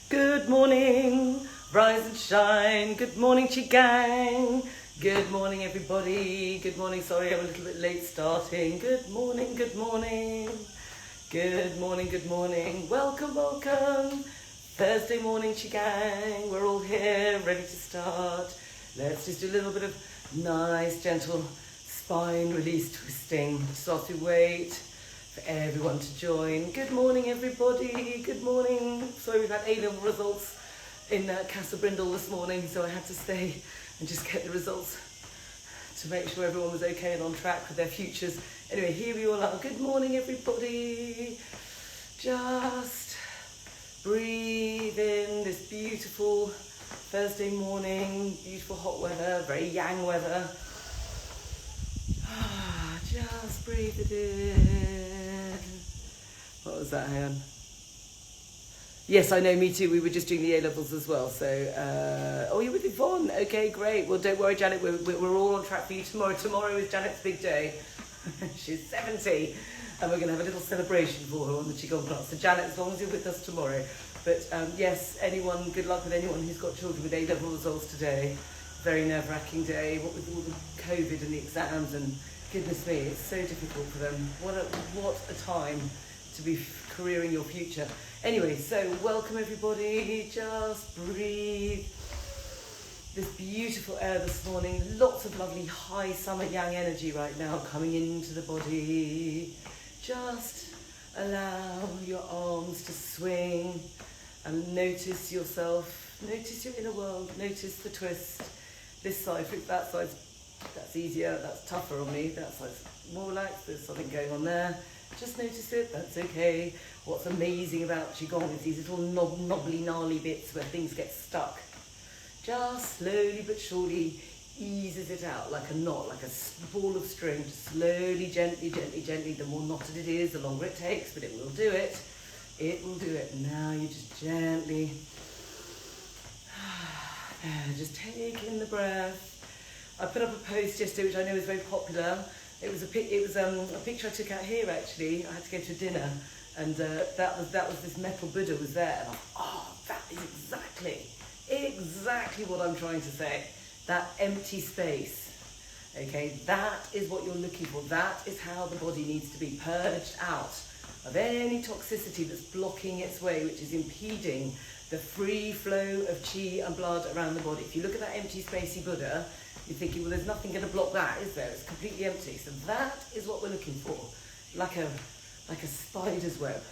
Good morning, rise and shine. Good morning, Chi Gang. Good morning, everybody. Good morning. Sorry, I'm a little bit late starting. Good morning, good morning. Good morning, good morning. Welcome, welcome. Thursday morning, Chi Gang. We're all here, ready to start. Let's just do a little bit of nice, gentle spine release twisting. Just whilst we wait for everyone to join. Good morning, everybody. Good morning. Sorry, we've had A-level results in Castle Brindle this morning, so I had to stay and just get the results to make sure everyone was okay and on track with their futures. Anyway, here we all are. Good morning, everybody. Just breathe in this beautiful Thursday morning, beautiful hot weather, very yang weather. Just breathe it in. What was that, hang on? Yes, I know, me too. We were just doing the A-levels as well. So, oh, you're with Yvonne. Okay, great. Well, don't worry, Janet. We're all on track for you tomorrow. Tomorrow is Janet's big day. She's 70. And we're going to have a little celebration for her on the Qigong class. So, Janet, as long as you're with us tomorrow. But, yes, anyone, good luck with anyone who's got children with A-level results today. Very nerve-wracking day. What with all the COVID and the exams and goodness me, it's so difficult for them. What a time to be careering your future. Anyway, so welcome everybody. Just breathe. This beautiful air this morning. Lots of lovely high summer yang energy right now coming into the body. Just allow your arms to swing and notice yourself. Notice your inner world. Notice the twist. This side, that side, that's easier, that's tougher on me. That side's more relaxed, there's something going on there. Just notice it, that's okay. What's amazing about Qigong is these little knobbly, gnarly bits where things get stuck. Just slowly but surely eases it out like a knot, like a ball of string. Just slowly, gently, gently, gently. The more knotted it is, the longer it takes, but it will do it. It will do it. Now you just gently, just take in the breath. I put up a post yesterday, which I know is very popular. It was a picture I took out here actually. I had to go to dinner, and that was this metal Buddha was there. And I thought, oh, that is exactly what I'm trying to say. That empty space. Okay, that is what you're looking for. That is how the body needs to be purged out of any toxicity that's blocking its way, which is impeding the free flow of chi and blood around the body. If you look at that empty spacey Buddha, you're thinking, well, there's nothing going to block that, is there? It's completely empty. So that is what we're looking for, like a spider's web.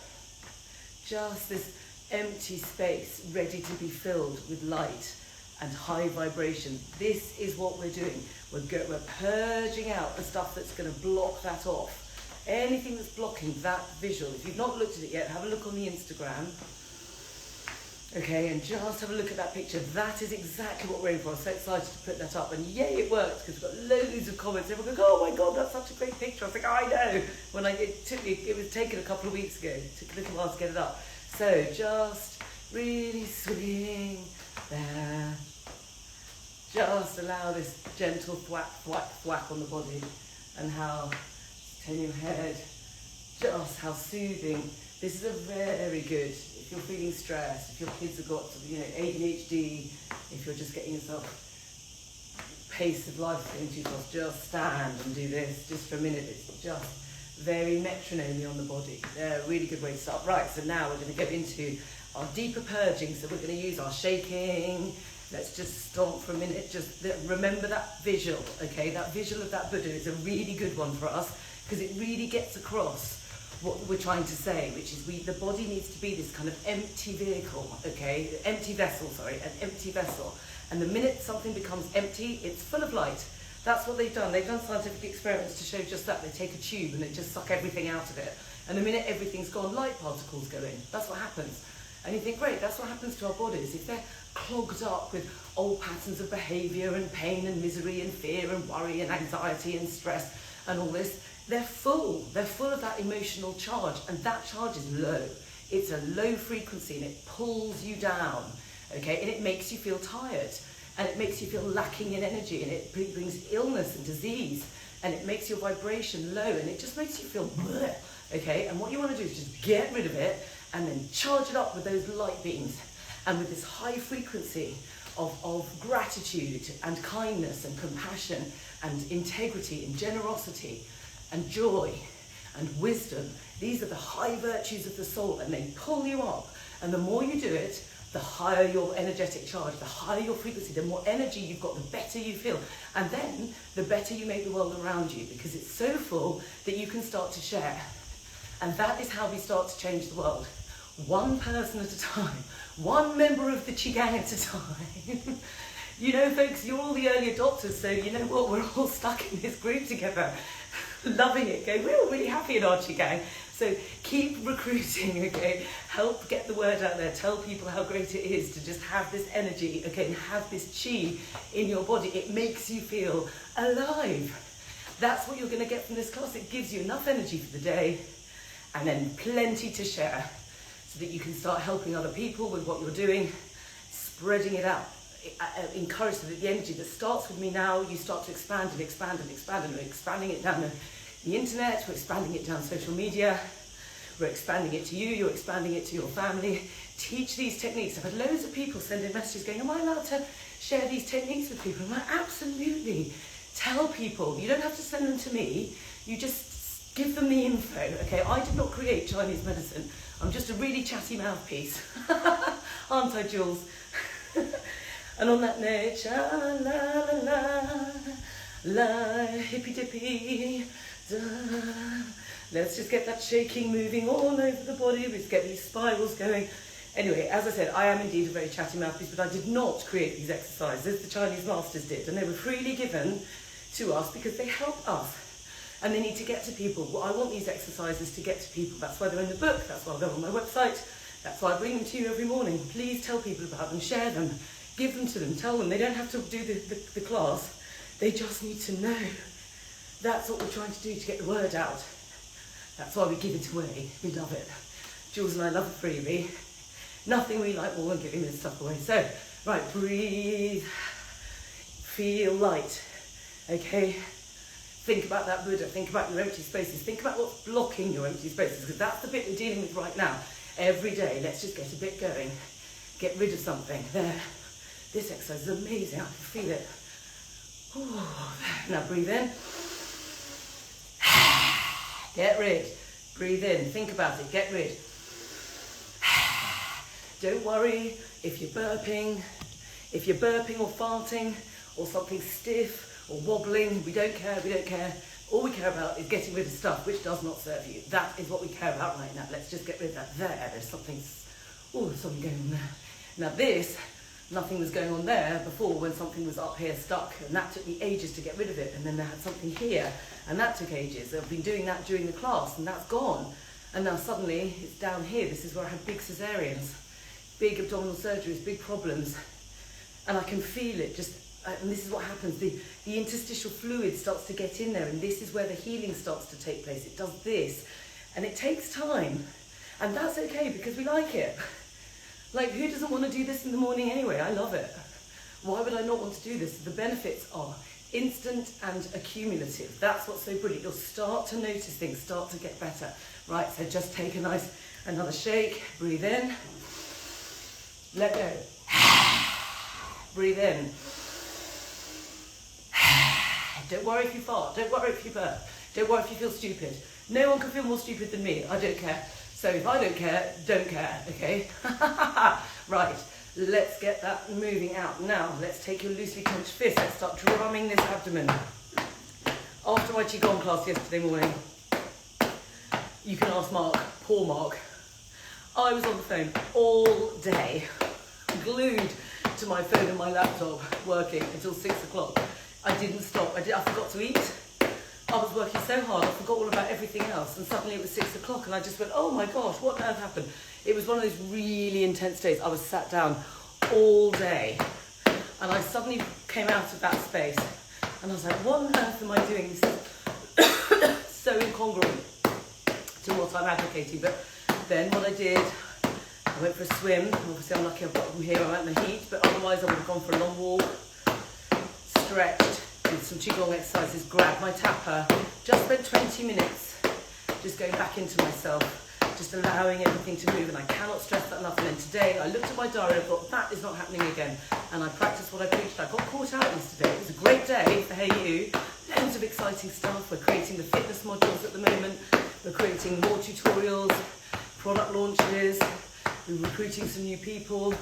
Just this empty space ready to be filled with light and high vibration. This is what we're doing. We're purging out the stuff that's going to block that off. Anything that's blocking that visual. If you've not looked at it yet, have a look on the Instagram. Okay, and just have a look at that picture. That is exactly what we're aiming for. I'm so excited to put that up. And yay, it worked, because we've got loads of comments. Everyone goes, oh my God, that's such a great picture. I was like, I know. It was taken a couple of weeks ago. It took a little while to get it up. So just really swing there. Just allow this gentle thwack, thwack, thwack on the body. And how, turn your head, just how soothing. This is a very good, if you're feeling stressed, if your kids have got, ADHD, if you're just getting yourself pace of life getting too fast, just stand and do this just for a minute. It's just very metronomy on the body. They're a really good way to start. Right, so now we're going to go into our deeper purging. So we're going to use our shaking. Let's just stop for a minute. Just remember that visual, okay? That visual of that Buddha is a really good one for us because it really gets across what we're trying to say, which is the body needs to be this kind of empty vehicle, okay? An empty vessel. And the minute something becomes empty, it's full of light. That's what they've done. They've done scientific experiments to show just that. They take a tube and they just suck everything out of it. And the minute everything's gone, light particles go in. That's what happens. And you think, great, that's what happens to our bodies. If they're clogged up with old patterns of behaviour and pain and misery and fear and worry and anxiety and stress and all this, they're full. They're full of that emotional charge, and that charge is low. It's a low frequency and it pulls you down, okay? And it makes you feel tired, and it makes you feel lacking in energy, and it brings illness and disease, and it makes your vibration low, and it just makes you feel bleh, okay? And what you want to do is just get rid of it and then charge it up with those light beams. and with this high frequency of gratitude and kindness and compassion and integrity and generosity and joy and wisdom. These are the high virtues of the soul, and they pull you up. And the more you do it, the higher your energetic charge, the higher your frequency, the more energy you've got, the better you feel. And then the better you make the world around you, because it's so full that you can start to share. And that is how we start to change the world. One person at a time, one member of the Chi Gang at a time. You know, folks, you're all the early adopters, so you know what, we're all stuck in this group together, loving it, okay? We're all really happy in our Chi Gang. So keep recruiting, okay? Help get the word out there. Tell people how great it is to just have this energy, okay, and have this chi in your body. It makes you feel alive. That's what you're going to get from this class. It gives you enough energy for the day and then plenty to share so that you can start helping other people with what you're doing, spreading it out. Encourage so that the energy that starts with me now, you start to expand and expand and expand, and we're expanding it down the internet, we're expanding it down social media, we're expanding it to you, you're expanding it to your family. Teach these techniques. I've had loads of people sending messages going, am I allowed to share these techniques with people? I'm like, absolutely. Tell people. You don't have to send them to me, you just give them the info, okay? I did not create Chinese medicine. I'm just a really chatty mouthpiece. Aren't I, Jules? And on that note, cha la la la, la hippy dippy, da. Let's just get that shaking moving all over the body. Let's get these spirals going. Anyway, as I said, I am indeed a very chatty mouthpiece, but I did not create these exercises. The Chinese masters did, and they were freely given to us because they help us. And they need to get to people. Well, I want these exercises to get to people. That's why they're in the book. That's why they're on my website. That's why I bring them to you every morning. Please tell people about them. Share them. Give them to them. Tell them. They don't have to do the class. They just need to know. That's what we're trying to do to get the word out. That's why we give it away. We love it. Jules and I love a freebie. Nothing we like more than giving this stuff away. So, right, breathe. Feel light. Okay? Think about that Buddha, think about your empty spaces, think about what's blocking your empty spaces, because that's the bit we're dealing with right now. Every day, let's just get a bit going. Get rid of something. There. This exercise is amazing, I can feel it. Ooh, there. Now breathe in. Get rid. Breathe in, think about it, get rid. Don't worry if you're burping or farting or something stiff or wobbling, we don't care. All we care about is getting rid of stuff which does not serve you. That is what we care about right now. Let's just get rid of that. There's something going on there. Now this, nothing was going on there before when something was up here stuck, and that took me ages to get rid of it, and then they had something here, and that took ages. I've been doing that during the class, and that's gone. And now suddenly it's down here. This is where I had big cesareans, big abdominal surgeries, big problems, and I can feel it just. And this is what happens, the interstitial fluid starts to get in there, and this is where the healing starts to take place. It does this, and it takes time, and that's okay because we like it. Like, who doesn't want to do this in the morning anyway? I love it. Why would I not want to do this? The benefits are instant and accumulative. That's what's so brilliant. You'll start to notice things start to get better. Right, so just take another shake, breathe in, let go, breathe in. Don't worry if you fart, don't worry if you burp, don't worry if you feel stupid. No one can feel more stupid than me, I don't care. So if I don't care, okay? Right, let's get that moving out. Now, let's take your loosely clenched fist, let's start drumming this abdomen. After my Qigong class yesterday morning, you can ask Mark, poor Mark. I was on the phone all day, glued to my phone and my laptop, working until 6 o'clock. I didn't stop. I forgot to eat. I was working so hard, I forgot all about everything else. And suddenly it was 6 o'clock and I just went, oh my gosh, what on earth happened? It was one of those really intense days. I was sat down all day. And I suddenly came out of that space. And I was like, what on earth am I doing? This is so incongruent to what I'm advocating. But then what I did, I went for a swim. Obviously I'm lucky I've got here, I'm out in the heat. But otherwise I would have gone for a long walk. Stretched, did some Qigong exercises, grabbed my tapper, just spent 20 minutes just going back into myself, just allowing everything to move, and I cannot stress that enough. And then today I looked at my diary and I thought, that is not happening again, and I practiced what I preached. I got caught out yesterday. It was a great day for Hey You, loads of exciting stuff. We're creating the fitness modules at the moment, we're creating more tutorials, product launches, we're recruiting some new people.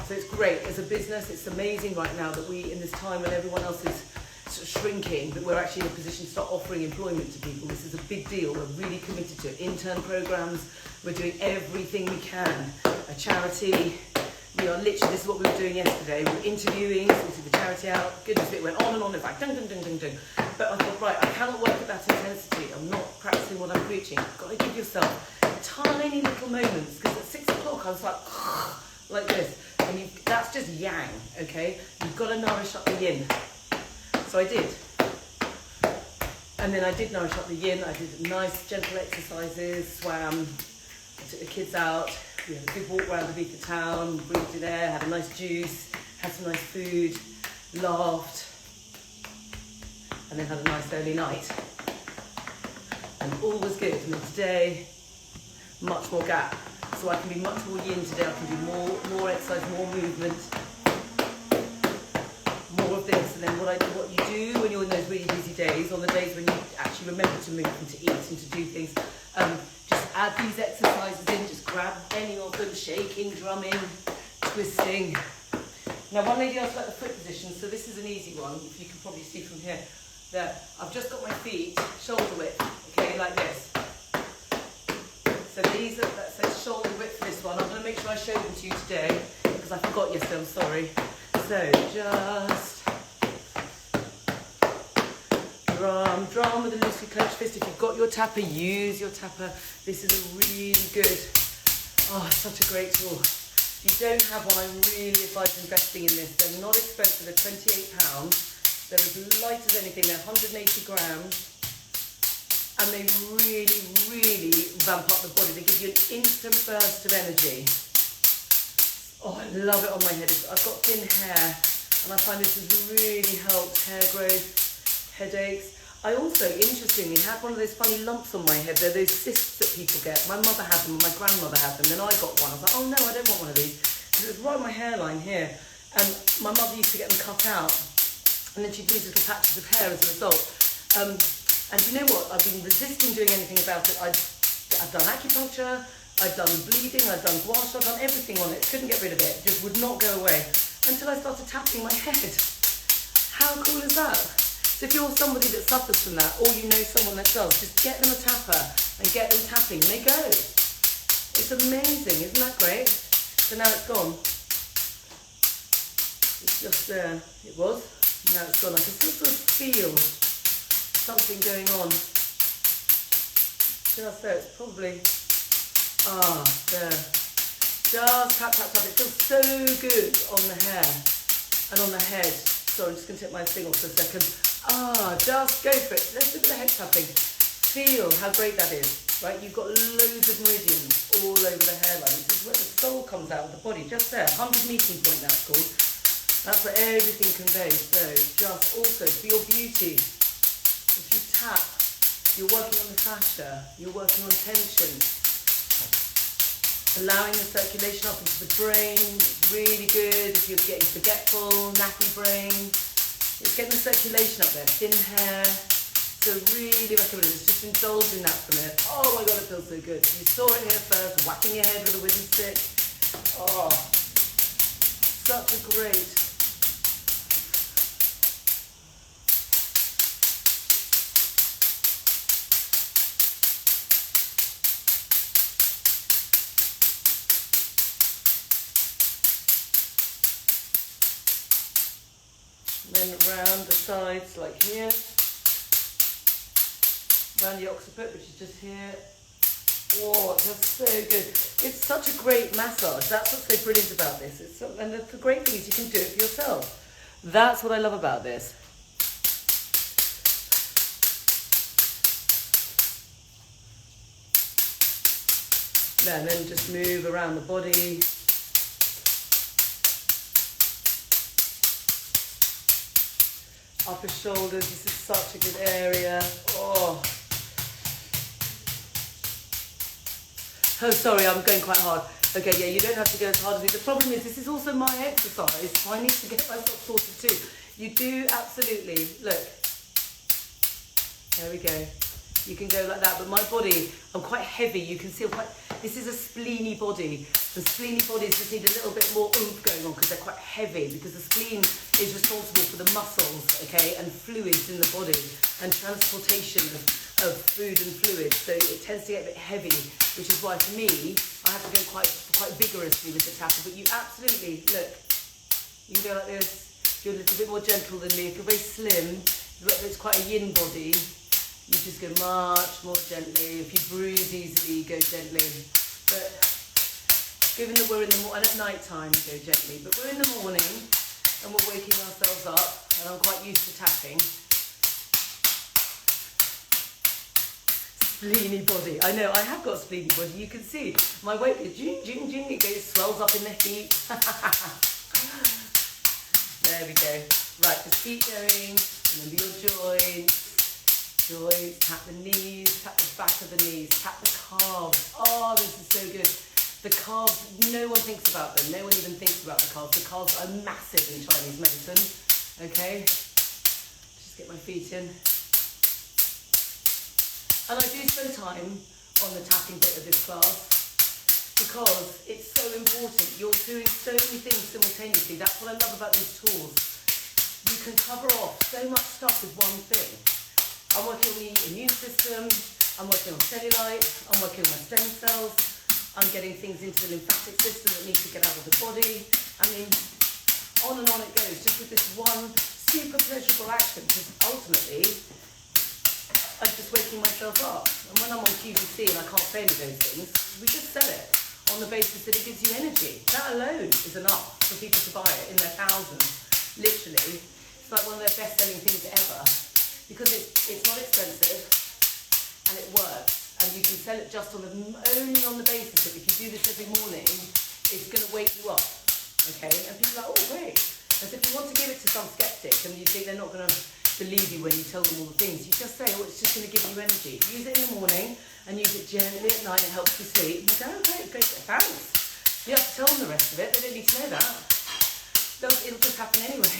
So it's great as a business. It's amazing right now that we, in this time when everyone else is sort of shrinking, that we're actually in a position to start offering employment to people. This is a big deal. We're really committed to it. Intern programs, we're doing everything we can. A charity, we are literally, this is what we were doing yesterday. We were interviewing, sorting the charity out. Goodness, it went on and on, in fact, dung, dung, dung, dung, dung. But I thought, right, I cannot work at that intensity. I'm not practicing what I'm preaching. You've got to give yourself tiny little moments, because at 6 o'clock I was like this. And that's just yang, okay? You've got to nourish up the yin. So I did. And then I did nourish up the yin. I did nice, gentle exercises, swam, I took the kids out. We had a good walk around the Ibiza town, breathed in air, had a nice juice, had some nice food, laughed, and then had a nice early night. And all was good. And then today, much more gap. So I can be much more yin today. I can do more exercise, more movement, more of this. And then what you do when you're in those really busy days, on the days when you actually remember to move and to eat and to do things, just add these exercises in. Just grab any of them, shaking, drumming, twisting. Now, one lady asked about the foot position, so this is an easy one. If you can probably see from here, that I've just got my feet shoulder width, okay, like this. So these are, that says shoulder width for this one. I'm going to make sure I show them to you today, because I forgot yesterday, I'm sorry. So just drum with a loosely clenched fist. If you've got your tapper, use your tapper. This is a really good, such a great tool. If you don't have one, I really advise investing in this. They're not expensive, they're £28. They're as light as anything, they're 180 grams. And they really, really ramp up the body. They give you an instant burst of energy. Oh, I love it on my head. I've got thin hair, and I find this has really helped hair growth, headaches. I also, interestingly, had one of those funny lumps on my head. They're those cysts that people get. My mother had them, and my grandmother had them. Then I got one. I was like, oh no, I don't want one of these. And it was right on my hairline here. And my mother used to get them cut out. And then she'd lose little patches of hair as a result. And you know what? I've been resisting doing anything about it. I've done acupuncture, I've done bleeding, I've done gua sha, I've done everything on it. Couldn't get rid of it. Just would not go away. Until I started tapping my head. How cool is that? So if you're somebody that suffers from that, or you know someone that does, just get them a tapper and get them tapping and they go. It's amazing, isn't that great? So now it's gone. It's just there. It was. Now it's gone. I can still sort of feel something going on. Just there, it's probably, there. Just tap, tap, tap. It feels so good on the hair and on the head. So I'm just going to take my thing off for a second. Just go for it. Let's do a bit of head tapping. Feel how great that is, right? You've got loads of meridians all over the hairline. This is where the soul comes out of the body, just there. 100 meeting point, that's called. That's where everything conveys. So just also for your beauty. If you tap, you're working on the fascia, you're working on tension. Allowing the circulation up into the brain, really good. If you're getting forgetful, nappy brain, it's getting the circulation up there, thin hair. So really recommend it. Just indulge in that for a minute. Oh my God, it feels so good. You saw it here first, whacking your head with a wisdom stick. Oh, such a great. Then round the sides like here, round the occiput, which is just here. Oh, it feels so good. It's such a great massage. That's what's so brilliant about this. And the great thing is you can do it for yourself. That's what I love about this. And then just move around the body. Upper shoulders, this is such a good area. Oh. Oh, sorry, I'm going quite hard. Okay, yeah, you don't have to go as hard as me. The problem is, this is also my exercise, so I need to get myself sorted too. You do absolutely, look. There we go. You can go like that, but my body, I'm quite heavy. You can see this is a spleeny body. The spleeny bodies just need a little bit more oomph going on because they're quite heavy, because the spleen is responsible for the muscles, okay, and fluids in the body and transportation of food and fluids. So it tends to get a bit heavy, which is why for me, I have to go quite vigorously with the tapping. But you absolutely, look, you can go like this. You're a little bit more gentle than me. If you're very slim, it's quite a yin body, you just go much more gently. If you bruise easily, go gently. But given that we're in the morning, and at night time, go gently. But we're in the morning and we're waking ourselves up, and I'm quite used to tapping. Spleeny body. I know, I have got a spleeny body. You can see my weight goes jing, jing, jing. It goes, swells up in the feet. There we go. Right, just keep going. Remember your joints. Joints, tap the knees, tap the back of the knees, tap the calves. Oh, this is so good. The calves, no one thinks about them. No one even thinks about the calves. The calves are massive in Chinese medicine. Okay, just get my feet in. And I do spend time on the tapping bit of this class because it's so important. You're doing so many things simultaneously. That's what I love about these tools. You can cover off so much stuff with one thing. I'm working on the immune system, I'm working on cellulite, I'm working on my stem cells, I'm getting things into the lymphatic system that need to get out of the body. I mean, on and on it goes, just with this one super pleasurable action, because ultimately, I'm just waking myself up. And when I'm on QVC and I can't say any of those things, we just sell it on the basis that it gives you energy. That alone is enough for people to buy it in their thousands, literally. It's like one of their best-selling things ever. Because it's not expensive and it works, and you can sell it just only on the basis that if you do this every morning, it's going to wake you up, okay? And people are like, oh great. And so if you want to give it to some skeptic and you think they're not going to believe you when you tell them all the things, you just say, oh, it's just going to give you energy. Use it in the morning and use it gently at night. It helps you sleep. You go, okay, great, thanks. You have to tell them the rest of it. They don't need to know that. It'll just happen anyway.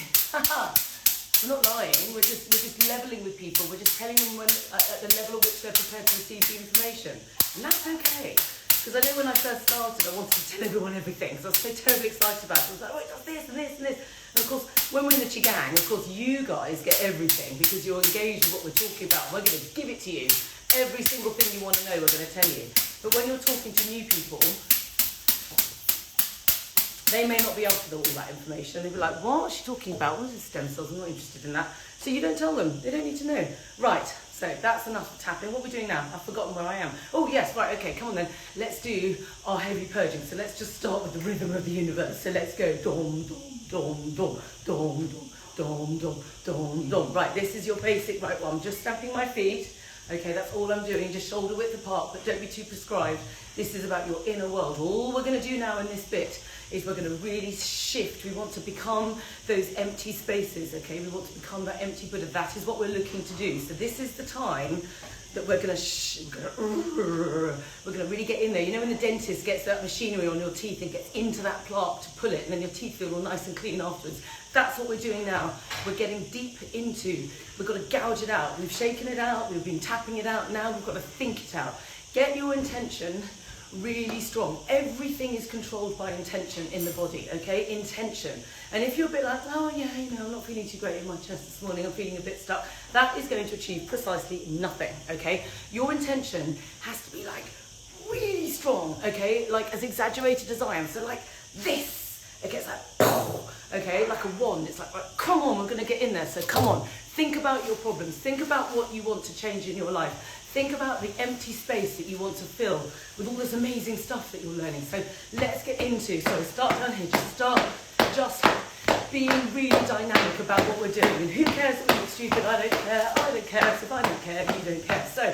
We're not lying, we're just levelling with people, we're just telling them at the level at which they're prepared to receive the information. And that's okay. Because I know when I first started, I wanted to tell everyone everything, so I was so totally excited about it. I was like, oh, it does this and this and this. And of course, when we're in the Qigong, of course, you guys get everything because you're engaged with what we're talking about. We're going to give it to you. Every single thing you want to know, we're going to tell you. But when you're talking to new people, they may not be able to know all that information. They'll be like, what's she talking about? What is stem cells? I'm not interested in that. So you don't tell them. They don't need to know. Right, so that's enough of tapping. What are we doing now? I've forgotten where I am. Oh, yes, right, okay, come on then. Let's do our heavy purging. So let's just start with the rhythm of the universe. So let's go dom, dom, dom, dom, dom, dom, dom, dom, dom. Right, this is your basic right one. I'm just stamping my feet. Okay, that's all I'm doing, just shoulder width apart, but don't be too prescribed. This is about your inner world. All we're going to do now in this bit is we're going to really shift. We want to become those empty spaces, okay? We want to become that empty Buddha. That is what we're looking to do. So this is the time that we're going to really get in there. You know when the dentist gets that machinery on your teeth and gets into that plaque to pull it, and then your teeth feel all nice and clean afterwards? That's what we're doing now. We're getting deep into, we've got to gouge it out. We've shaken it out, we've been tapping it out, now we've got to think it out. Get your intention really strong. Everything is controlled by intention in the body, okay? Intention. And if you're a bit like, oh yeah, you know, I'm not feeling too great in my chest this morning, I'm feeling a bit stuck, that is going to achieve precisely nothing, okay? Your intention has to be like really strong, okay? Like as exaggerated as I am. So like this, it gets like, okay, like a wand. It's like, come on, we're gonna get in there. So come on, think about your problems. Think about what you want to change in your life. Think about the empty space that you want to fill with all this amazing stuff that you're learning. So let's get into, so start down here, just being really dynamic about what we're doing. And who cares if we look stupid? I don't care. So if I don't care, you don't care. So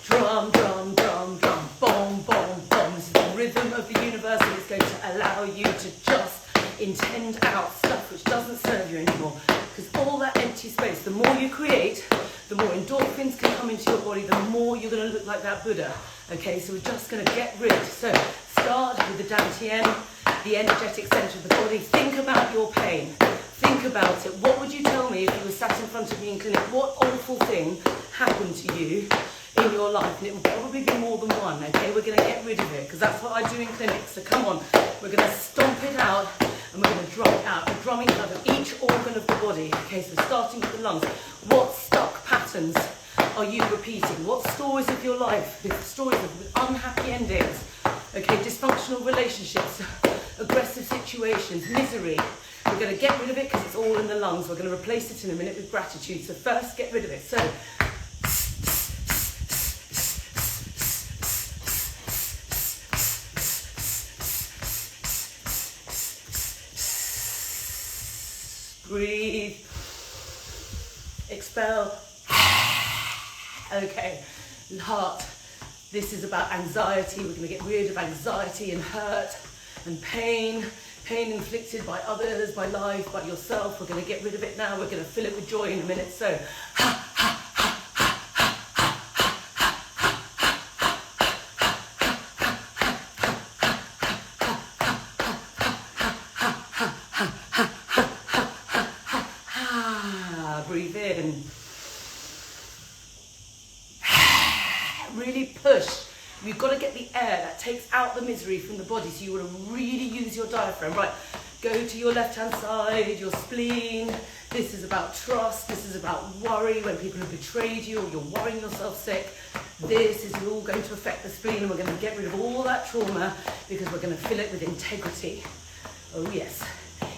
drum, drum, drum, drum, boom, boom, boom. This is the rhythm of the universe, and it's going to allow you to just intend out stuff which doesn't serve you anymore. Because all that empty space, the more you create, the more endorphins can come into your body, the more you're going to look like that Buddha. Okay, so we're just going to get rid. So start with the Dantian, the energetic centre of the body. Think about your pain. Think about it. What would you tell me if you were sat in front of me in clinic? What awful thing happened to you in your life? And it will probably be more than one, okay? We're going to get rid of it, because that's what I do in clinics. So come on, we're going to stomp it out, and we're going to drum it out. We're drumming out of each organ of the body. Okay, so starting with the lungs. What stuck patterns are you repeating? What stories of your life, with stories of unhappy endings, okay, dysfunctional relationships, aggressive situations, misery? We're going to get rid of it because it's all in the lungs. We're going to replace it in a minute with gratitude. So first, get rid of it. So breathe, expel. Okay, heart. This is about anxiety. We're going to get rid of anxiety and hurt and pain inflicted by others, by life, by yourself. We're going to get rid of it now. We're going to fill it with joy in a minute. So, breathe in. Really push. You've got to get the air that takes out the misery from the body, so you want to really use your diaphragm. Right, go to your left-hand side, your spleen. This is about trust. This is about worry when people have betrayed you or you're worrying yourself sick. This is all going to affect the spleen, and we're going to get rid of all that trauma because we're going to fill it with integrity. Oh yes,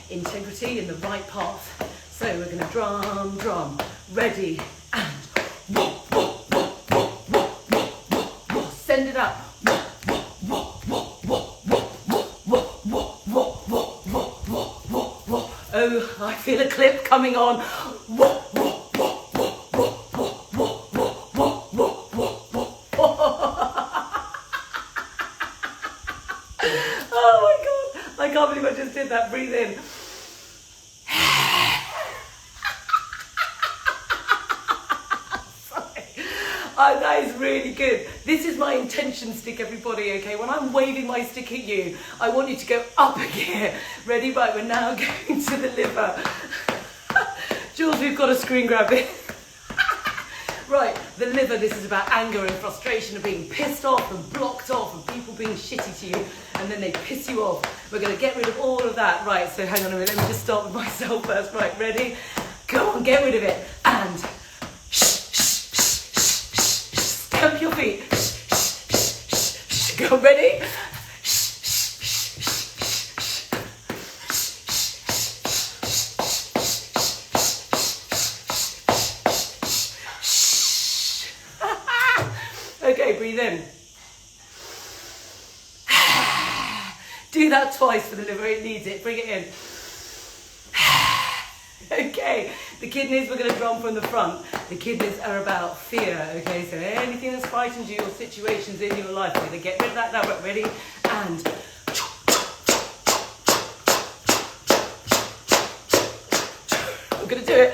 integrity in the right path. So we're going to drum, ready, and whoa. Send it up. Oh, I feel a clip coming on. Oh my God, I can't believe I just did that. Breathe in. Oh, that is really good. This is my intention stick, everybody, okay? When I'm waving my stick at you, I want you to go up a gear. Ready? Right, we're now going to the liver. Jules, we've got a screen grab it. Right, the liver, this is about anger and frustration of being pissed off and blocked off and people being shitty to you, and then they piss you off. We're going to get rid of all of that. Right, so hang on a minute, let me just start with myself first. Right, ready? Come on, get rid of it. And stamp your feet. Go, ready? Okay, breathe in. Do that twice for the liver, it needs it. Bring it in. Okay, the kidneys, we're going to drum from the front. The kidneys are about fear, okay? So anything that's frightened you or situations in your life, we're going to get rid of that now. But ready? And we're going to do it.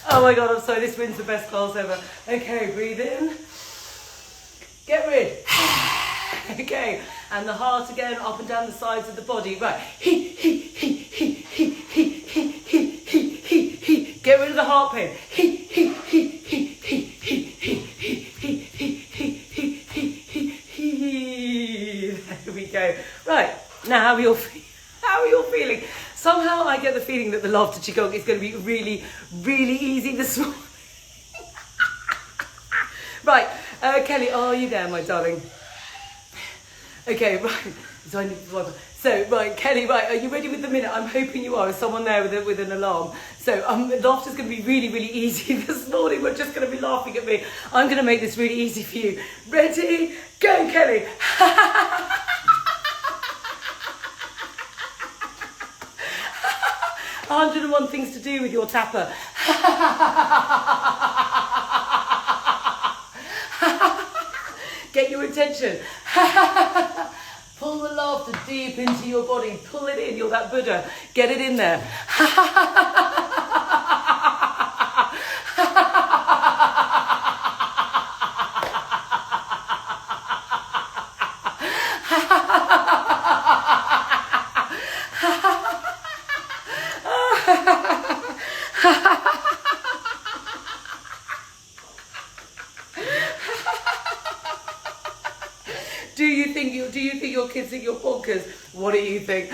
Oh my God, I'm sorry, this wins the best class ever. Okay, breathe in. Get rid. Okay, and the heart again, up and down the sides of the body. Right. Get rid of the heart pain. There we go. Right, now how are you feeling? Somehow I get the feeling that the laughter qigong is going to be really, really easy this morning. Right, Kelly, are you there, my darling? Okay, right. So, right, Kelly, right, are you ready with the minute? I'm hoping you are. Is someone there with an alarm? So, laughter's going to be really, really easy this morning. We're just going to be laughing at me. I'm going to make this really easy for you. Ready? Go, Kelly. 101 things to do with your tapper. Get your attention. Pull the laughter deep into your body. Pull it in. You're that Buddha. Get it in there. Do you think your kids think you're bonkers? What do you think?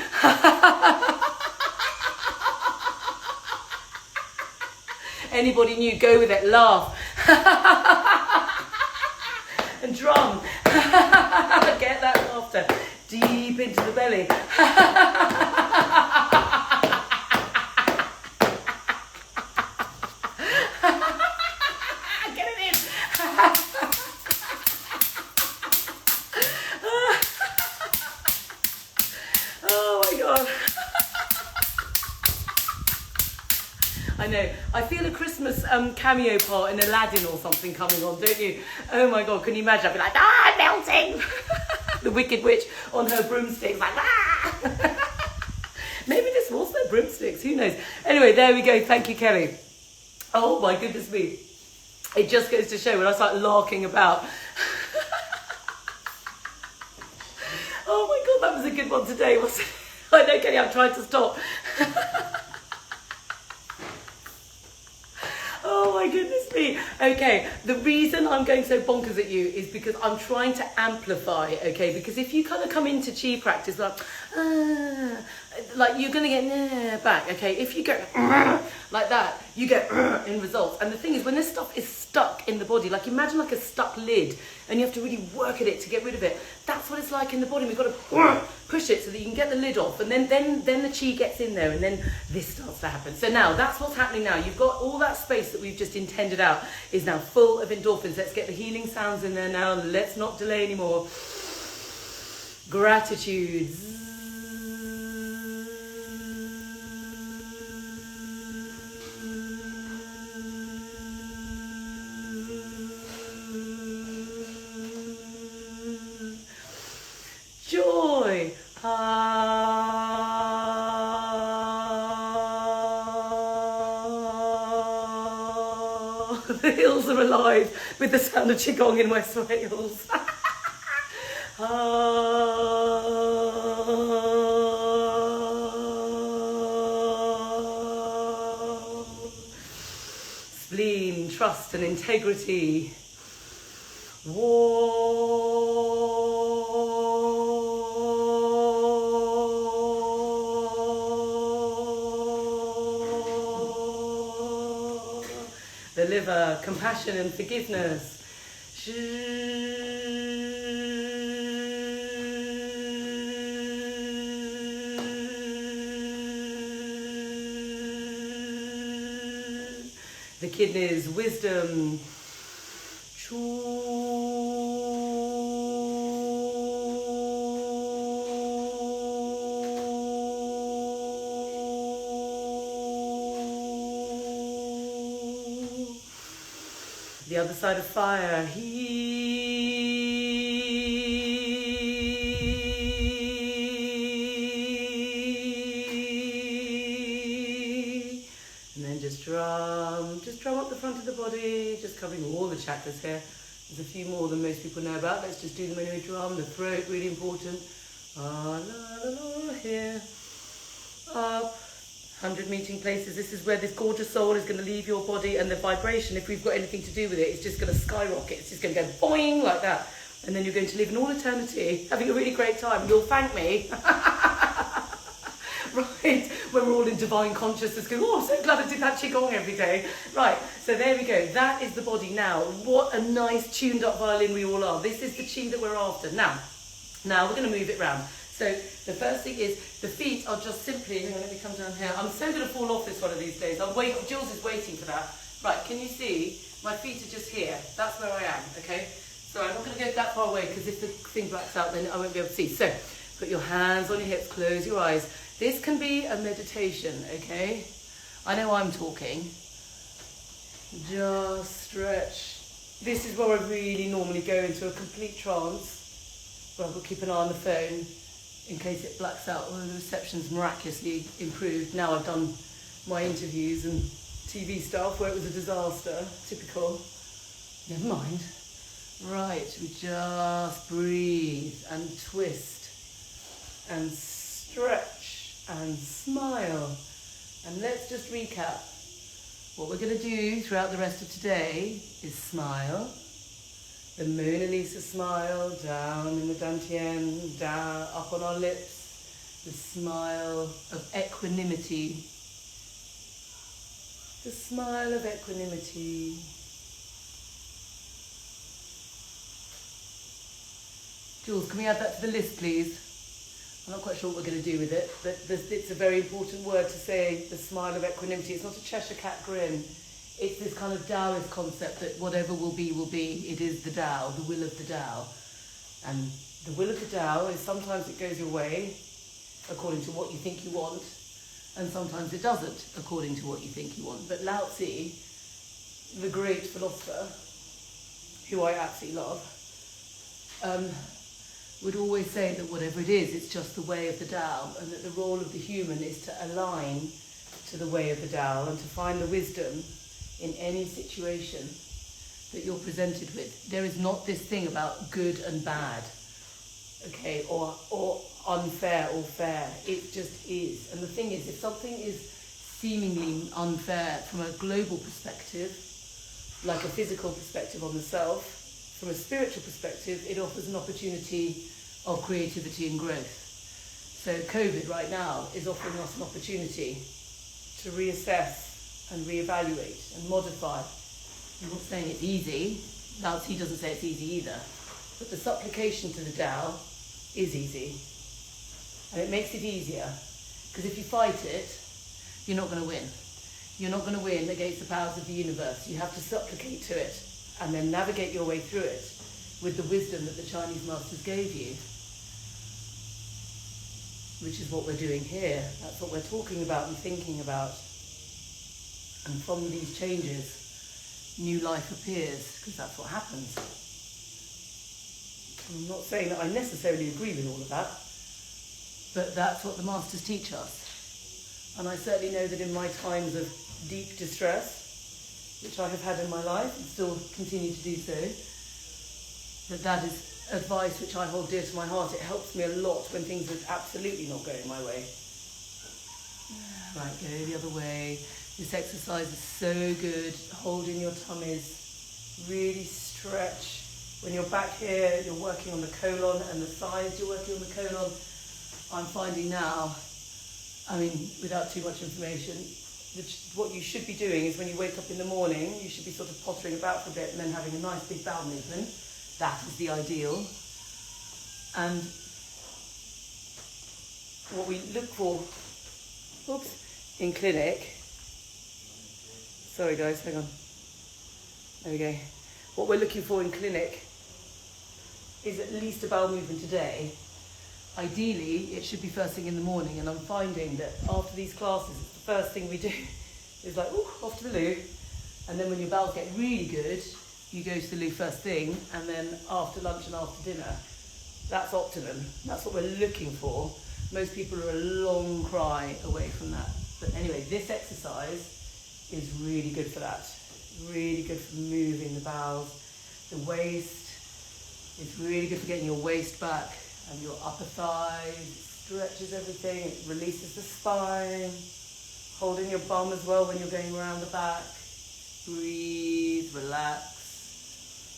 Anybody new? Go with it. Laugh. And drum. Get that laughter deep into the belly. Get it in. Oh my God. I know. I feel a Christmas cameo part in Aladdin or something coming on, don't you? Oh my God, can you imagine? I'd be like, I'm melting. The Wicked Witch on her broomsticks, like, Maybe this was their broomsticks, who knows? Anyway, there we go. Thank you, Kelly. Oh my goodness me. It just goes to show when I start larking about. Oh my God, that was a good one today, wasn't it? I know, Kelly, I'm trying to stop. Oh my goodness me. Okay, the reason I'm going so bonkers at you is because I'm trying to amplify, okay? Because if you kind of come into chi practice like you're going to get back, okay? If you go like that, you get in results. And the thing is, when this stuff is stuck in the body, like imagine like a stuck lid and you have to really work at it to get rid of it. That's what it's like in the body. We've got to push it so that you can get the lid off, and then the chi gets in there, and then this starts to happen. So now that's what's happening now. You've got all that space that we've just intended out is now full of endorphins. Let's get the healing sounds in there now. Let's not delay anymore. Gratitude. Joy. The hills are alive with the sound of Qigong in West Wales. Spleen, trust and integrity. The liver, compassion and forgiveness. The kidneys, wisdom. The other side of fire. And then just drum up the front of the body, just covering all the chakras here. There's a few more than most people know about. Let's just do them anyway. Drum, the throat, really important. Ah, la, la, la, here. Up. 100 meeting places. This is where this gorgeous soul is going to leave your body, and the vibration, if we've got anything to do with it, it's just going to skyrocket. It's just going to go boing like that. And then you're going to live in all eternity, having a really great time. You'll thank me. Right, when we're all in divine consciousness going, oh, I'm so glad I did that Qigong every day. Right, so there we go. That is the body now. What a nice tuned up violin we all are. This is the chi that we're after. Now we're going to move it round. So the first thing is the feet are just simply, hang on, let me come down here. I'm so going to fall off this one of these days. Jules is waiting for that. Right, can you see? My feet are just here. That's where I am, okay? So I'm not going to go that far away because if the thing blacks out, then I won't be able to see. So put your hands on your hips, close your eyes. This can be a meditation, okay? I know I'm talking. Just stretch. This is where I really normally go into a complete trance, where I will keep an eye on the phone in case it blacks out. Well, the reception's miraculously improved. Now I've done my interviews and TV stuff where it was a disaster. Typical. Never mind. Right, we just breathe and twist and stretch and smile. And let's just recap. What we're going to do throughout the rest of today is smile. The Mona Lisa smile, down in the dantian, down, up on our lips. The smile of equanimity. The smile of equanimity. Jules, can we add that to the list, please? I'm not quite sure what we're going to do with it, but it's a very important word to say, the smile of equanimity. It's not a Cheshire cat grin. It's this kind of Taoist concept that whatever will be, will be. It is the Tao, the will of the Tao. And the will of the Tao is sometimes it goes your way, according to what you think you want, and sometimes it doesn't, according to what you think you want. But Lao Tzu, the great philosopher, who I absolutely love, would always say that whatever it is, it's just the way of the Tao, and that the role of the human is to align to the way of the Tao and to find the wisdom in any situation that you're presented with. There is not this thing about good and bad, okay, or unfair or fair. It just is. And the thing is, if something is seemingly unfair from a global perspective, like a physical perspective on the self, from a spiritual perspective, it offers an opportunity of creativity and growth. So COVID right now is offering us an opportunity to reassess and reevaluate and modify. I'm not saying it's easy. Lao Tzu doesn't say it's easy either. But the supplication to the Tao is easy. And it makes it easier. Because if you fight it, you're not going to win. You're not going to win against the powers of the universe. You have to supplicate to it and then navigate your way through it with the wisdom that the Chinese masters gave you, which is what we're doing here. That's what we're talking about and thinking about. And from these changes, new life appears, because that's what happens. I'm not saying that I necessarily agree with all of that, but that's what the masters teach us. And I certainly know that in my times of deep distress, which I have had in my life and still continue to do so, that is advice which I hold dear to my heart. It helps me a lot when things are absolutely not going my way. Right, go the other way. This exercise is so good. Holding your tummies, really stretch. When you're back here, you're working on the colon, and the sides, you're working on the colon. I'm finding now, I mean, without too much information, what you should be doing is when you wake up in the morning, you should be sort of pottering about for a bit and then having a nice big bowel movement. That is the ideal. And what we look for, in clinic, sorry guys, hang on. There we go. What we're looking for in clinic is at least a bowel movement a day. Ideally, it should be first thing in the morning, and I'm finding that after these classes, it's the first thing we do is like, off to the loo. And then when your bowels get really good, you go to the loo first thing, and then after lunch and after dinner. That's optimum. That's what we're looking for. Most people are a long cry away from that. But anyway, this exercise is really good for that. Really good for moving the bowels. The waist is really good for getting your waist back. And your upper thighs, stretches everything, it releases the spine. Holding your bum as well when you're going around the back. Breathe, relax.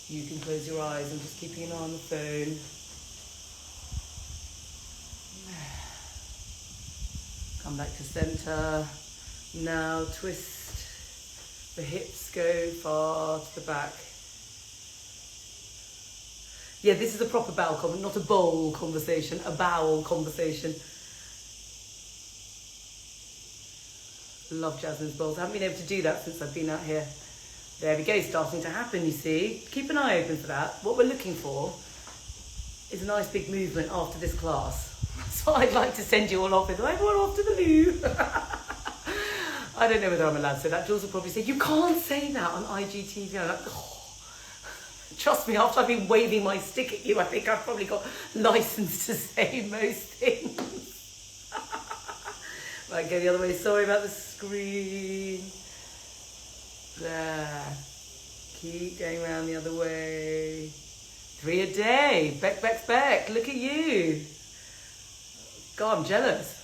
You can close your eyes. I'm just keeping an eye on the phone. Come back to center. Now twist. The hips go far to the back. Yeah, this is a proper bowel conversation, not a bowl conversation, a bowel conversation. Love Jasmine's bowls. I haven't been able to do that since I've been out here. There we go, starting to happen, you see. Keep an eye open for that. What we're looking for is a nice big movement after this class. That's what I'd like to send you all off with. Everyone off to the loo. I don't know whether I'm allowed to say that. Jules will probably say, you can't say that on IGTV. I'm like, oh. Trust me, after I've been waving my stick at you, I think I've probably got license to say most things. Right, go the other way. Sorry about the screen. There. Keep going around the other way. 3 a day. Beck, Beck, Beck. Look at you. God, I'm jealous.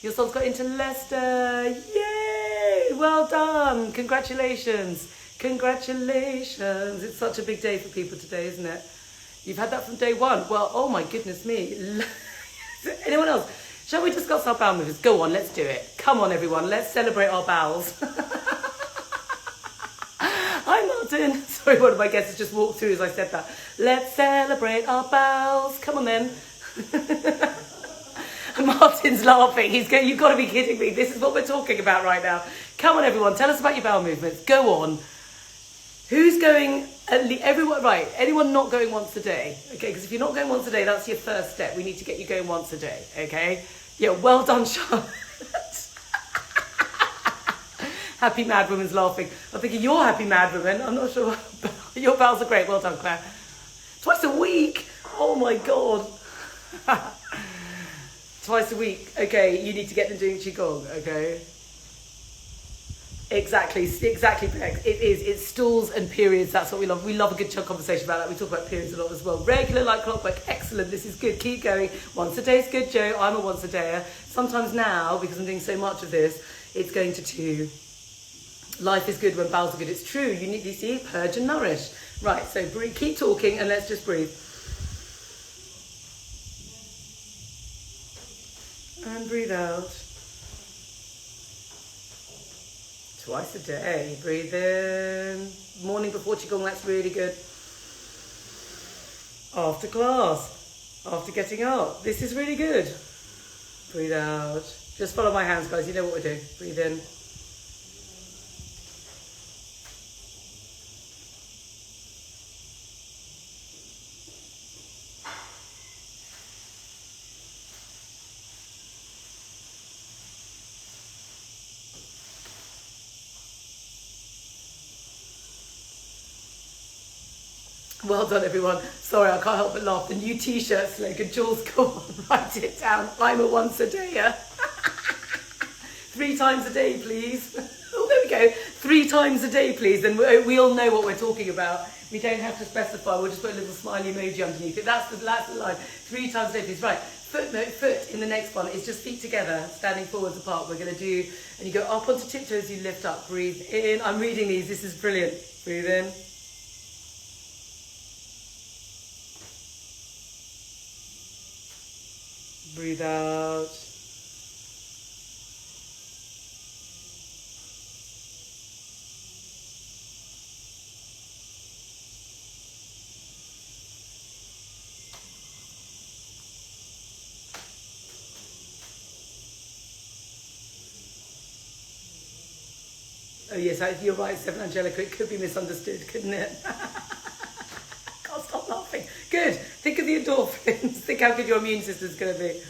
Your son's got into Leicester. Yay! Well done. Congratulations. Congratulations. It's such a big day for people today, isn't it? You've had that from day one. Well, oh my goodness me. Anyone else? Shall we discuss our bowel movements? Go on, let's do it. Come on, everyone. Let's celebrate our bowels. Hi, Martin. Sorry, one of my guests just walked through as I said that. Let's celebrate our bowels. Come on, then. Martin's laughing. He's going, you've got to be kidding me. This is what we're talking about right now. Come on, everyone. Tell us about your bowel movements. Go on. Who's going, everyone, right, anyone not going once a day? Okay, because if you're not going once a day, that's your first step. We need to get you going once a day, okay? Yeah, well done, Charlotte. Happy mad woman's laughing. I'm thinking, you're happy mad woman. I'm not sure. Your bowels are great. Well done, Claire. Twice a week. Oh, my God. Twice a week. Okay, you need to get them doing Qigong, okay? Exactly, Beck. It is. It's stools and periods. That's what we love. We love a good conversation about that. We talk about periods a lot as well. Regular like clockwork. Excellent. This is good. Keep going. Once a day is good, Joe. I'm a once a dayer. Sometimes now, because I'm doing so much of this, it's going to 2. Life is good when bowels are good. It's true. You need to see, purge and nourish. Right, so breathe, keep talking and let's just breathe. And breathe out. Twice a day. Breathe in. Morning before Qigong, that's really good. After class. After getting up. This is really good. Breathe out. Just follow my hands, guys. You know what we're doing. Breathe in. Well done, everyone. Sorry, I can't help but laugh. The new t-shirt slogan, Jules, go on, write it down. I'm a once a dayer. 3 times a day, please. Oh, there we go. 3 times a day, please. And we all know what we're talking about. We don't have to specify. We'll just put a little smiley emoji underneath it. That's the line. 3 times a day, please. Right. Foot in the next one is just feet together, standing forwards apart. We're going to do, and you go up onto tiptoes, you lift up. Breathe in. I'm reading these. This is brilliant. Breathe in. Breathe out. Oh yes, you're right, 7 Angelica, it could be misunderstood, couldn't it? Can't stop laughing. Good. Think of the endorphins. Think how good your immune system's going to be.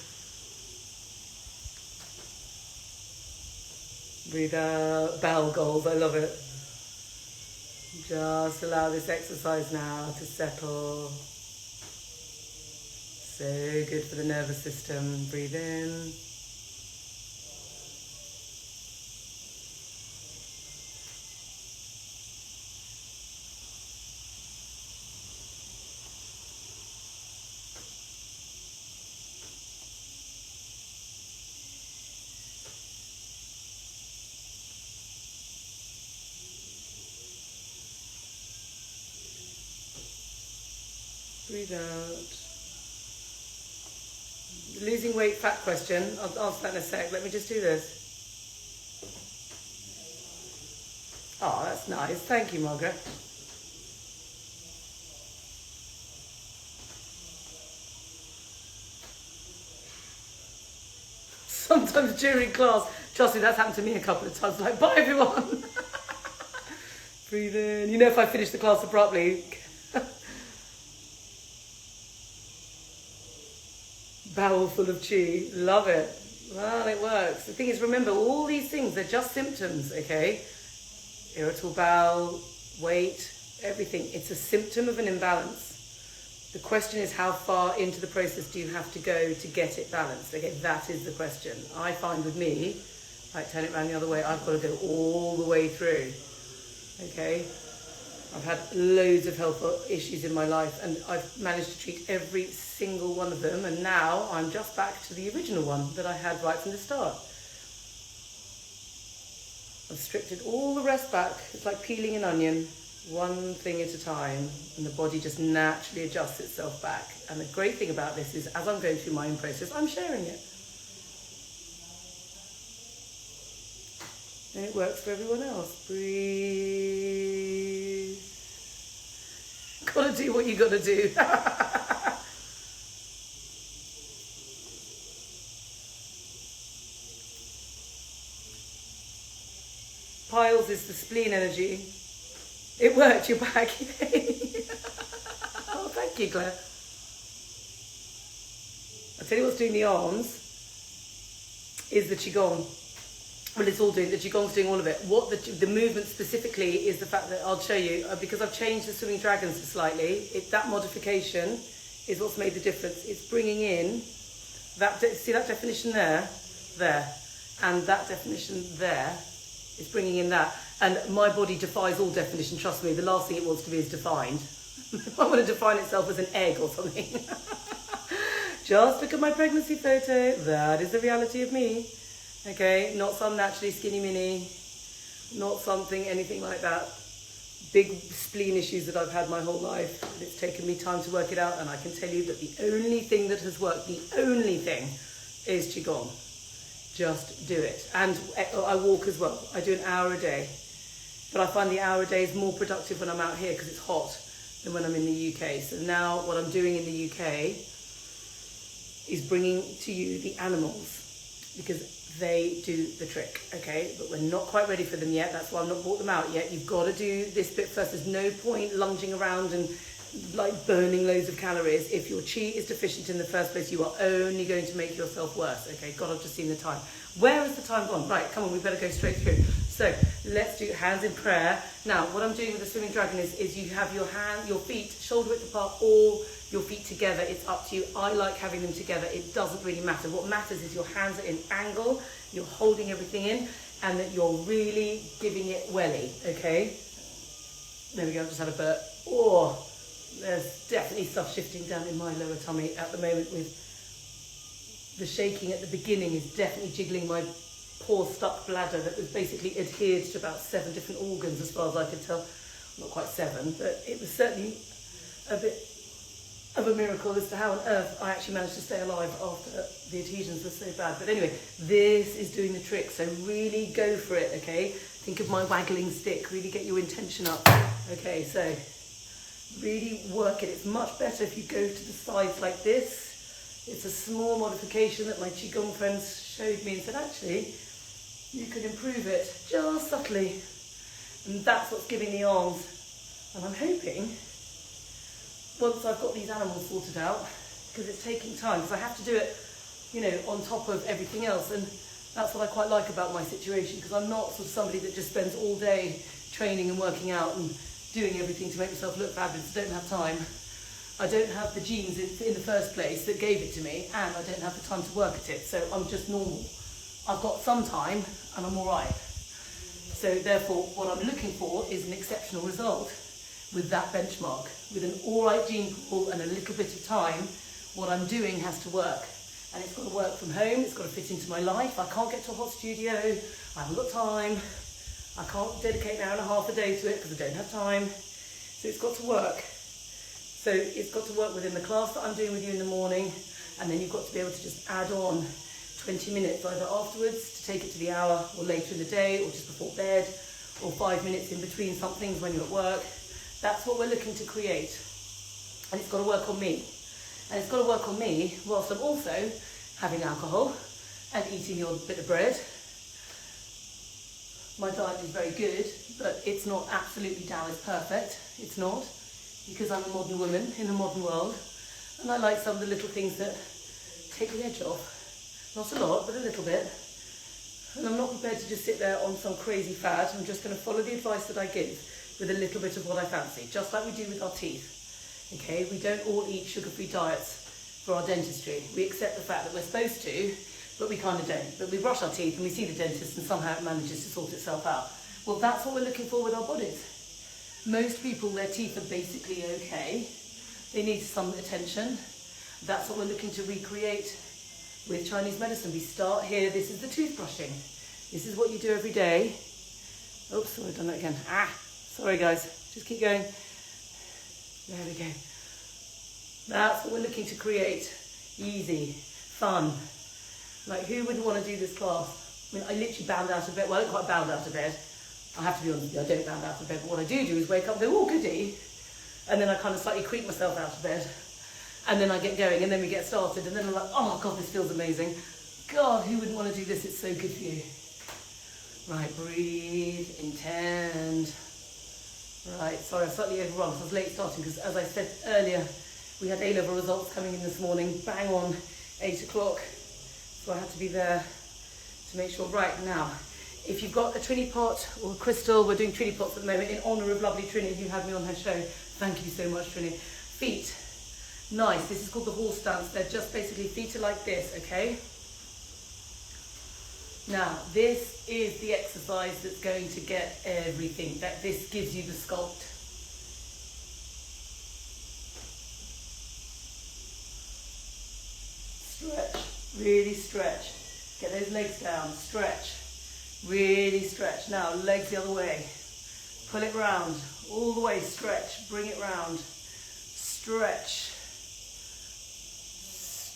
Breathe out. Bowel goals. I love it. Just allow this exercise now to settle. So good for the nervous system. Breathe in. Breathe out. Losing weight fat question. I'll answer that in a sec. Let me just do this. Oh, that's nice. Thank you, Margaret. Sometimes during class, trust me, that's happened to me a couple of times. Like, bye everyone. Breathe in. You know, if I finish the class abruptly. bowel full of chi. Love it. Well, it works. The thing is, remember, all these things, they're just symptoms, okay? Irritable bowel, weight, everything. It's a symptom of an imbalance. The question is, how far into the process do you have to go to get it balanced? Okay, that is the question. I find with me, like turn it around the other way, I've got to go all the way through. Okay? I've had loads of health issues in my life, and I've managed to treat every single one of them, and now I'm just back to the original one that I had right from the start. I've stripped it all the rest back. It's like peeling an onion, one thing at a time, and the body just naturally adjusts itself back. And the great thing about this is, as I'm going through my own process, I'm sharing it. And it works for everyone else. Breathe. Gotta do what you gotta do. Piles is the spleen energy. It worked, you're back. Oh, thank you, Claire. I'll tell you what's doing the arms is the Qigong. Well, it's all doing, the Qigong's doing all of it. What the movement specifically is the fact that I'll show you, because I've changed the swimming dragons slightly, that modification is what's made the difference. It's bringing in, see that definition there, and that definition there, it's bringing in that. And my body defies all definition, trust me. The last thing it wants to be is defined. I want to define itself as an egg or something. Just look at my pregnancy photo. That is the reality of me. Okay, not some naturally skinny mini, not something, anything like that. Big spleen issues that I've had my whole life. And it's taken me time to work it out, and I can tell you that the only thing that has worked, the only thing, is Qigong. Just do it. And I walk as well. I do an hour a day. But I find the hour a day is more productive when I'm out here because it's hot than when I'm in the UK. So now what I'm doing in the UK is bringing to you the animals, because they do the trick, okay? But we're not quite ready for them yet. That's why I've not brought them out yet. You've got to do this bit first. There's no point lunging around and like burning loads of calories. If your chi is deficient in the first place, you are only going to make yourself worse, okay? God, I've just seen the time. Where has the time gone? Right, come on, we better go straight through. So let's do hands in prayer. Now, what I'm doing with the swimming dragon is you have your feet shoulder width apart, or your feet together. It's up to you. I like having them together. It doesn't really matter. What matters is your hands are in angle, you're holding everything in, and that you're really giving it welly, okay? There we go, I've just had a burp. Oh, there's definitely stuff shifting down in my lower tummy at the moment. With the shaking at the beginning is definitely jiggling my poor stuck bladder that was basically adhered to about 7 different organs as far as I could tell. Not quite 7, but it was certainly a bit of a miracle as to how on earth I actually managed to stay alive after the adhesions were so bad. But anyway, this is doing the trick, so really go for it, okay? Think of my waggling stick, really get your intention up. Okay, so really work it. It's much better if you go to the sides like this. It's a small modification that my Qigong friends showed me and said, actually, you could improve it just subtly. And that's what's giving the arms. And I'm hoping, once I've got these animals sorted out, because it's taking time, because I have to do it, you know, on top of everything else. And that's what I quite like about my situation, because I'm not sort of somebody that just spends all day training and working out and doing everything to make myself look fabulous. I don't have time. I don't have the genes in the first place that gave it to me, and I don't have the time to work at it. So I'm just normal. I've got some time and I'm all right. So therefore, what I'm looking for is an exceptional result with that benchmark. With an all right gene pool and a little bit of time, what I'm doing has to work. And it's got to work from home, it's got to fit into my life. I can't get to a hot studio, I haven't got time. I can't dedicate an hour and a half a day to it because I don't have time. So it's got to work. So it's got to work within the class that I'm doing with you in the morning, and then you've got to be able to just add on 20 minutes either afterwards to take it to the hour, or later in the day, or just before bed, or 5 minutes in between some things when you're at work. That's what we're looking to create. And it's got to work on me. And it's got to work on me whilst I'm also having alcohol and eating your bit of bread. My diet is very good, but it's not absolutely down as perfect. It's not, because I'm a modern woman in a modern world. And I like some of the little things that take the edge off. Not a lot, but a little bit. And I'm not prepared to just sit there on some crazy fad. I'm just going to follow the advice that I give with a little bit of what I fancy, just like we do with our teeth. Okay, we don't all eat sugar-free diets for our dentistry. We accept the fact that we're supposed to, but we kind of don't. But we brush our teeth and we see the dentist and somehow it manages to sort itself out. Well, that's what we're looking for with our bodies. Most people, their teeth are basically okay. They need some attention. That's what we're looking to recreate with Chinese medicine. We start here. This is the toothbrushing. This is what you do every day. Oops, sorry, I've done that again. Sorry guys, just keep going. There we go. That's what we're looking to create. Easy, fun. Like, who wouldn't want to do this class? I mean, I literally bound out of bed. Well, I don't quite bound out of bed. I have to be honest with you, I don't bound out of bed. But what I do is wake up and go, oh, goody. And then I kind of slightly creep myself out of bed. And then I get going, and then we get started. And then I'm like, oh, God, this feels amazing. God, who wouldn't want to do this? It's so good for you. Right, breathe, intend. Right, sorry, I've slightly overrun because I was late starting because, as I said earlier, we had A-level results coming in this morning, bang on 8 o'clock. So I had to be there to make sure. Right, now, if you've got a Trini pot or a crystal, we're doing Trini pots at the moment in honour of lovely Trini who had me on her show. Thank you so much, Trini. Feet, nice. This is called the horse stance. They're just basically, feet are like this, okay? Now, this is the exercise that's going to get everything. This gives you the sculpt. Stretch, really stretch. Get those legs down, stretch, really stretch. Now, legs the other way. Pull it round, all the way, stretch, bring it round. Stretch,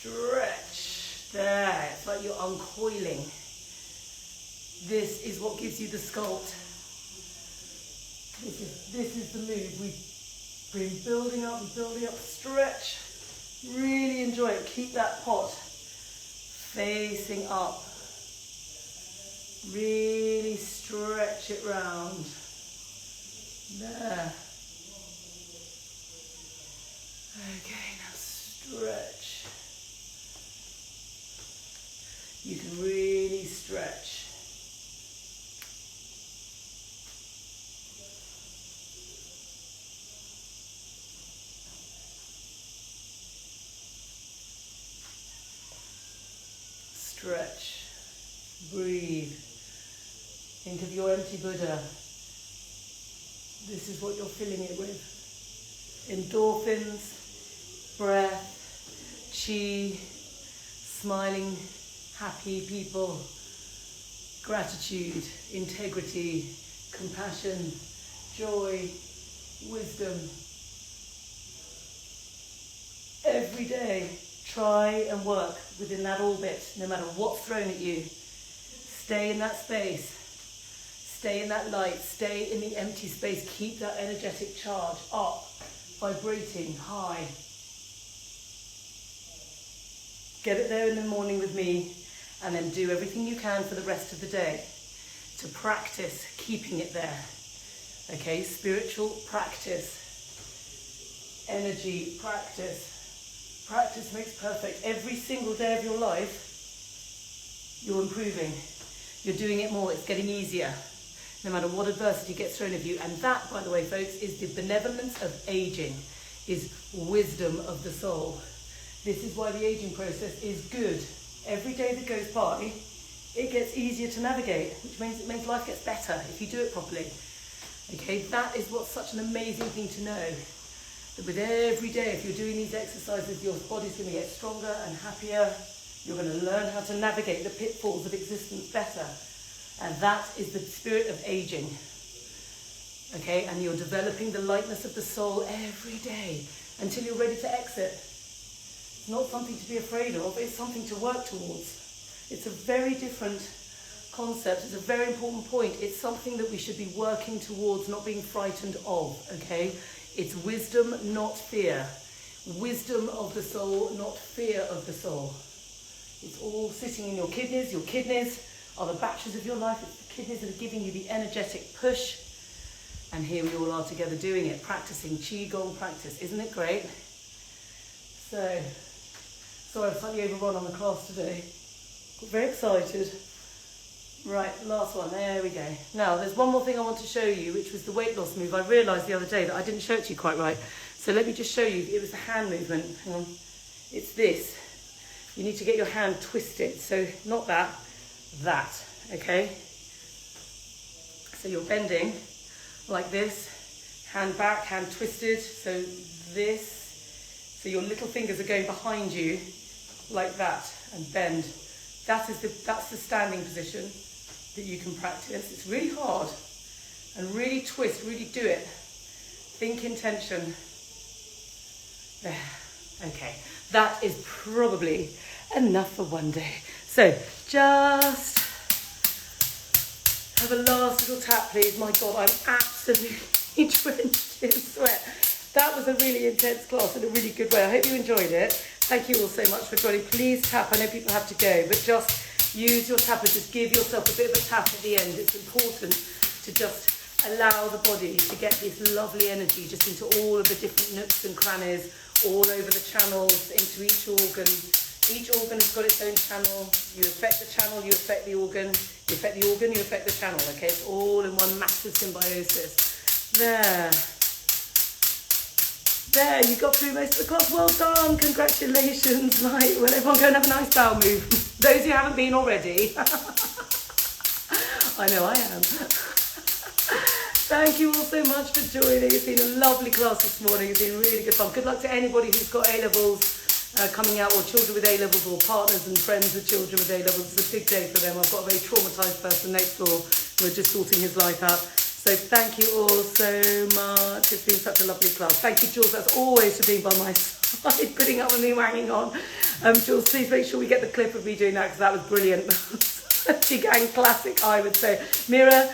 stretch. There, it's like you're uncoiling. This is what gives you the sculpt. This is the move. We've been building up, stretch. Really enjoy it. Keep that pot facing up. Really stretch it round. There. Okay, now stretch. You can really stretch. Stretch, breathe. Think of your empty Buddha. This is what you're filling it with. Endorphins, breath, chi, smiling, happy people, gratitude, integrity, compassion, joy, wisdom. Every day, try and work within that orbit, no matter what's thrown at you. Stay in that space. Stay in that light. Stay in the empty space. Keep that energetic charge up, vibrating high. Get it there in the morning with me, and then do everything you can for the rest of the day to practice keeping it there. Okay, spiritual practice, energy practice. Practice makes perfect. Every single day of your life, you're improving. You're doing it more. It's getting easier, no matter what adversity gets thrown at you. And that, by the way, folks, is the benevolence of aging, is wisdom of the soul. This is why the aging process is good. Every day that goes by, it gets easier to navigate, which means it makes life gets better if you do it properly. Okay, that is what's such an amazing thing to know. That with every day, if you're doing these exercises, your body's going to get stronger and happier. You're going to learn how to navigate the pitfalls of existence better. And that is the spirit of aging. Okay, and you're developing the lightness of the soul every day until you're ready to exit. It's not something to be afraid of, it's something to work towards. It's a very different concept. It's a very important point. It's something that we should be working towards, not being frightened of, okay? It's wisdom, not fear. Wisdom of the soul, not fear of the soul. It's all sitting in your kidneys. Your kidneys are the batteries of your life. It's the kidneys that are giving you the energetic push. And here we all are together doing it, practicing Qigong practice. Isn't it great? So Sorry, I've slightly overrun on the class today. Got very excited. Right, last one. There we go. Now, there's one more thing I want to show you, which was the weight loss move. I realised the other day that I didn't show it to you quite right. So let me just show you. It was the hand movement. Hang on. It's this. You need to get your hand twisted. So not that, that. Okay? So you're bending like this. Hand back, hand twisted. So this. So your little fingers are going behind you like that and bend. That's the standing position that you can practice. It's really hard. And really twist, really do it. Think intention. There. Okay. That is probably enough for one day. So just have a last little tap, please. My God, I'm absolutely drenched in sweat. That was a really intense class in a really good way. I hope you enjoyed it. Thank you all so much for joining. Please tap. I know people have to go, but just use your tap and just give yourself a bit of a tap at the end. It's important to just allow the body to get this lovely energy just into all of the different nooks and crannies, all over the channels, into each organ. Each organ has got its own channel. You affect the channel, you affect the organ. You affect the organ, you affect the channel. Okay, it's all in one massive symbiosis. There. There, you got through most of the class. Well done, congratulations. Right, well, everyone go and have a nice bowel move. Those who haven't been already. I know I am. Thank you all so much for joining. It's been a lovely class this morning. It's been really good fun. Good luck to anybody who's got A-levels coming out, or children with A-levels, or partners and friends with children with A-levels. It's a big day for them. I've got a very traumatised person next door. We're just sorting his life out. So thank you all so much. It's been such a lovely class. Thank you, Jules, as always, for being by my side, putting up with me wanging on. Jules, please make sure we get the clip of me doing that, because that was brilliant. Gang classic, I would say. Mira,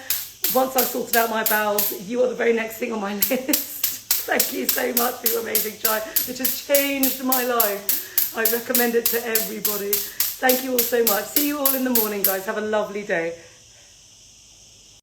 once I've sorted out my bowels, you are the very next thing on my list. Thank you so much for your amazing chai, which has changed my life. I recommend it to everybody. Thank you all so much. See you all in the morning, guys. Have a lovely day.